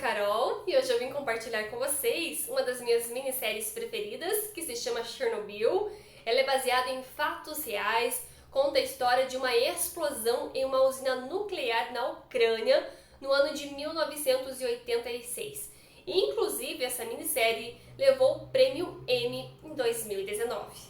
Carol e hoje eu vim compartilhar com vocês uma das minhas minisséries preferidas, que se chama Chernobyl. Ela é baseada em fatos reais, conta a história de uma explosão em uma usina nuclear na Ucrânia no ano de 1986. E, inclusive, essa minissérie levou o prêmio Emmy em 2019.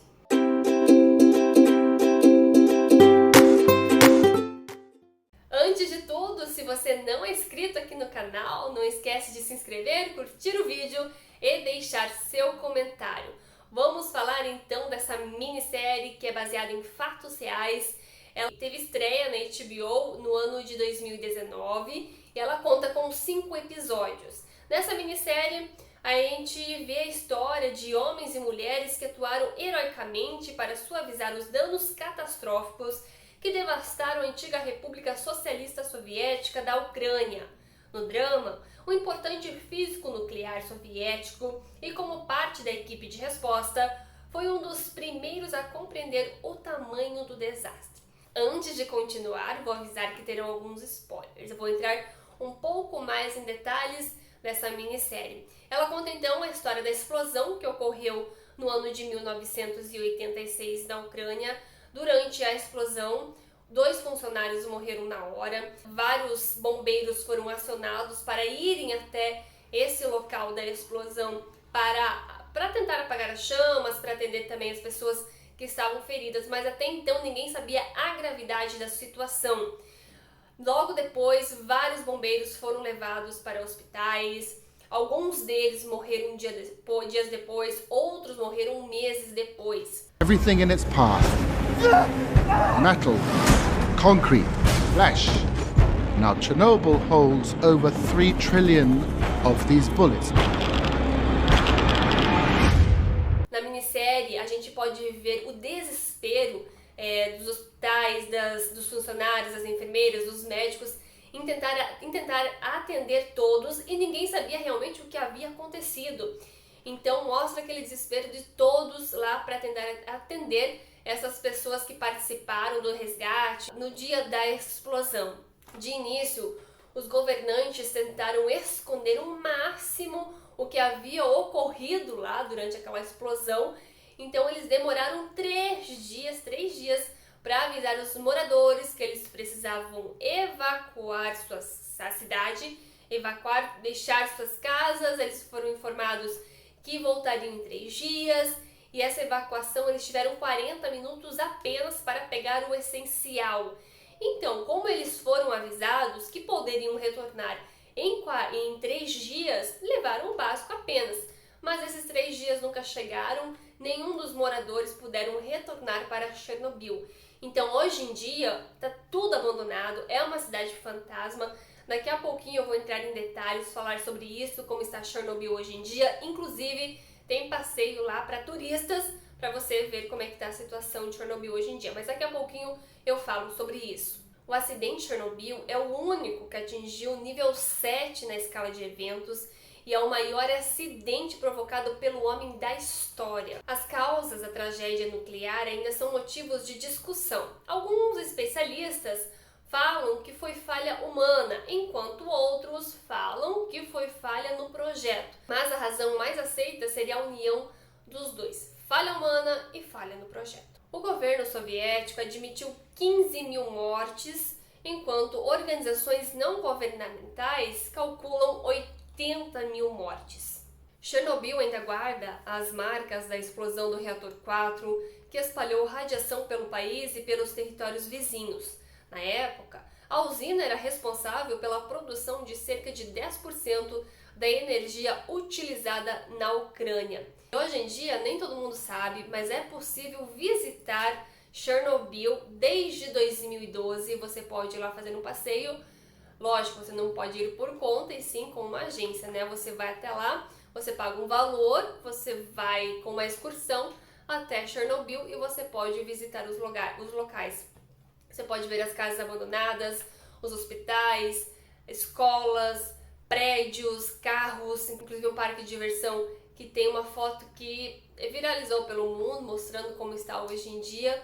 Antes de tudo, se você não é inscrito aqui no canal, não esquece de se inscrever, curtir o vídeo e deixar seu comentário. Vamos falar então dessa minissérie que é baseada em fatos reais. Ela teve estreia na HBO no ano de 2019 e ela conta com 5 episódios. Nessa minissérie, a gente vê a história de homens e mulheres que atuaram heroicamente para suavizar os danos catastróficos que devastaram a antiga República Socialista Soviética da Ucrânia. No drama, um importante físico nuclear soviético e como parte da equipe de resposta, foi um dos primeiros a compreender o tamanho do desastre. Antes de continuar, vou avisar que terão alguns spoilers. Eu vou entrar um pouco mais em detalhes dessa minissérie. Ela conta então a história da explosão que ocorreu no ano de 1986 na Ucrânia. Durante a explosão, 2 funcionários morreram na hora, vários bombeiros foram acionados para irem até esse local da explosão para tentar apagar as chamas, para atender também as pessoas que estavam feridas, mas até então ninguém sabia a gravidade da situação. Logo depois, vários bombeiros foram levados para hospitais, alguns deles morreram dias depois, outros morreram meses depois. Everything in its path. Metal, concrete, flesh. Now Chernobyl holds over 3 trillion of these bullets. Na minissérie, a gente pode ver o desespero dos hospitais, dos funcionários, das enfermeiras, dos médicos, em tentar atender todos e ninguém sabia realmente o que havia acontecido. Então mostra aquele desespero de todos lá para tentar atender essas pessoas que participaram do resgate no dia da explosão. De início, os governantes tentaram esconder o máximo o que havia ocorrido lá durante aquela explosão. Então eles demoraram 3 dias para avisar os moradores que eles precisavam evacuar a cidade, deixar suas casas. Eles foram informados que voltariam em 3 dias. E essa evacuação eles tiveram 40 minutos apenas para pegar o essencial. Então, como eles foram avisados que poderiam retornar em 3 dias, levaram o básico apenas. Mas esses 3 dias nunca chegaram, nenhum dos moradores puderam retornar para Chernobyl. Então, hoje em dia, está tudo abandonado, é uma cidade fantasma. Daqui a pouquinho eu vou entrar em detalhes, falar sobre isso, como está Chernobyl hoje em dia. Inclusive, tem passeio lá para turistas, para você ver como é que está a situação de Chernobyl hoje em dia. Mas daqui a pouquinho eu falo sobre isso. O acidente de Chernobyl é o único que atingiu o nível 7 na escala de eventos e é o maior acidente provocado pelo homem da história. As causas da tragédia nuclear ainda são motivos de discussão. Alguns especialistas falam que foi falha humana, enquanto outros falam que foi falha no projeto. Mas a razão mais aceita seria a união dos dois, falha humana e falha no projeto. O governo soviético admitiu 15 mil mortes, enquanto organizações não governamentais calculam 80 mil mortes. Chernobyl ainda guarda as marcas da explosão do reator 4, que espalhou radiação pelo país e pelos territórios vizinhos. Na época, a usina era responsável pela produção de cerca de 10% da energia utilizada na Ucrânia. Hoje em dia, nem todo mundo sabe, mas é possível visitar Chernobyl desde 2012. Você pode ir lá fazer um passeio. Lógico, você não pode ir por conta e sim com uma agência, né? Você vai até lá, você paga um valor, você vai com uma excursão até Chernobyl e você pode visitar os locais. Você pode ver as casas abandonadas, os hospitais, escolas, prédios, carros, inclusive um parque de diversão que tem uma foto que viralizou pelo mundo, mostrando como está hoje em dia,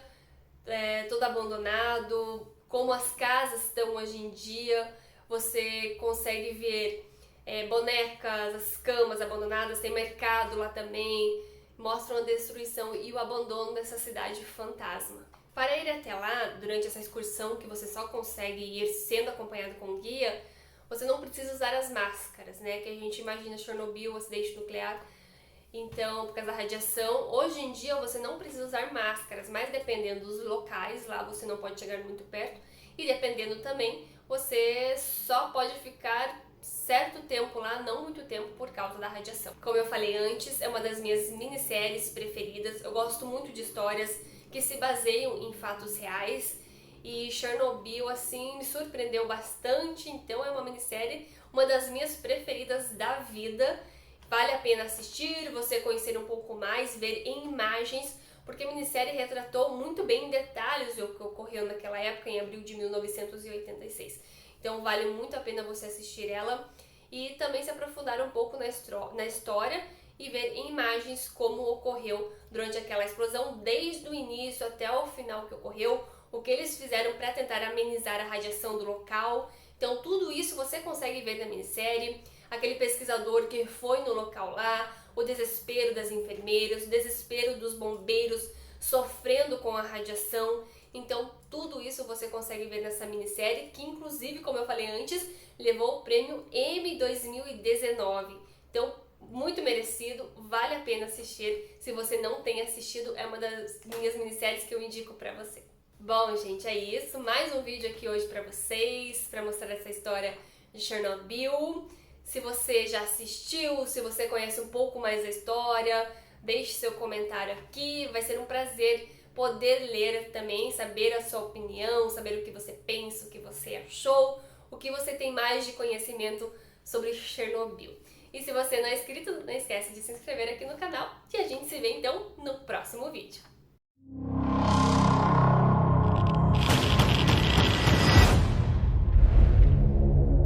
todo abandonado, como as casas estão hoje em dia. Você consegue ver bonecas, as camas abandonadas, tem mercado lá também, mostram a destruição e o abandono dessa cidade fantasma. Para ir até lá, durante essa excursão que você só consegue ir sendo acompanhado com um guia, você não precisa usar as máscaras, né? Que a gente imagina Chernobyl, o acidente nuclear. Então, por causa da radiação, hoje em dia você não precisa usar máscaras, mas dependendo dos locais, lá você não pode chegar muito perto. E dependendo também, você só pode ficar certo tempo lá, não muito tempo, por causa da radiação. Como eu falei antes, é uma das minhas minisséries preferidas. Eu gosto muito de histórias que se baseiam em fatos reais. E Chernobyl, assim, me surpreendeu bastante. Então é uma minissérie, uma das minhas preferidas da vida. Vale a pena assistir, você conhecer um pouco mais, ver em imagens, porque a minissérie retratou muito bem em detalhes o que ocorreu naquela época, em abril de 1986. Então vale muito a pena você assistir ela e também se aprofundar um pouco na história e ver em imagens como ocorreu durante aquela explosão, desde o início até o final que ocorreu, o que eles fizeram para tentar amenizar a radiação do local. Então tudo isso você consegue ver na minissérie. Aquele pesquisador que foi no local lá, o desespero das enfermeiras, o desespero dos bombeiros sofrendo com a radiação. Então tudo isso você consegue ver nessa minissérie, que inclusive, como eu falei antes, levou o prêmio Emmy 2019. Então muito merecido, vale a pena assistir. Se você não tem assistido, é uma das minhas minisséries que eu indico pra você. Bom, gente, é isso. Mais um vídeo aqui hoje pra vocês, pra mostrar essa história de Chernobyl. Se você já assistiu, se você conhece um pouco mais da história, deixe seu comentário aqui. Vai ser um prazer poder ler também, saber a sua opinião, saber o que você pensa, o que você achou, o que você tem mais de conhecimento sobre Chernobyl. E se você não é inscrito, não esquece de se inscrever aqui no canal e a gente se vê então no próximo vídeo.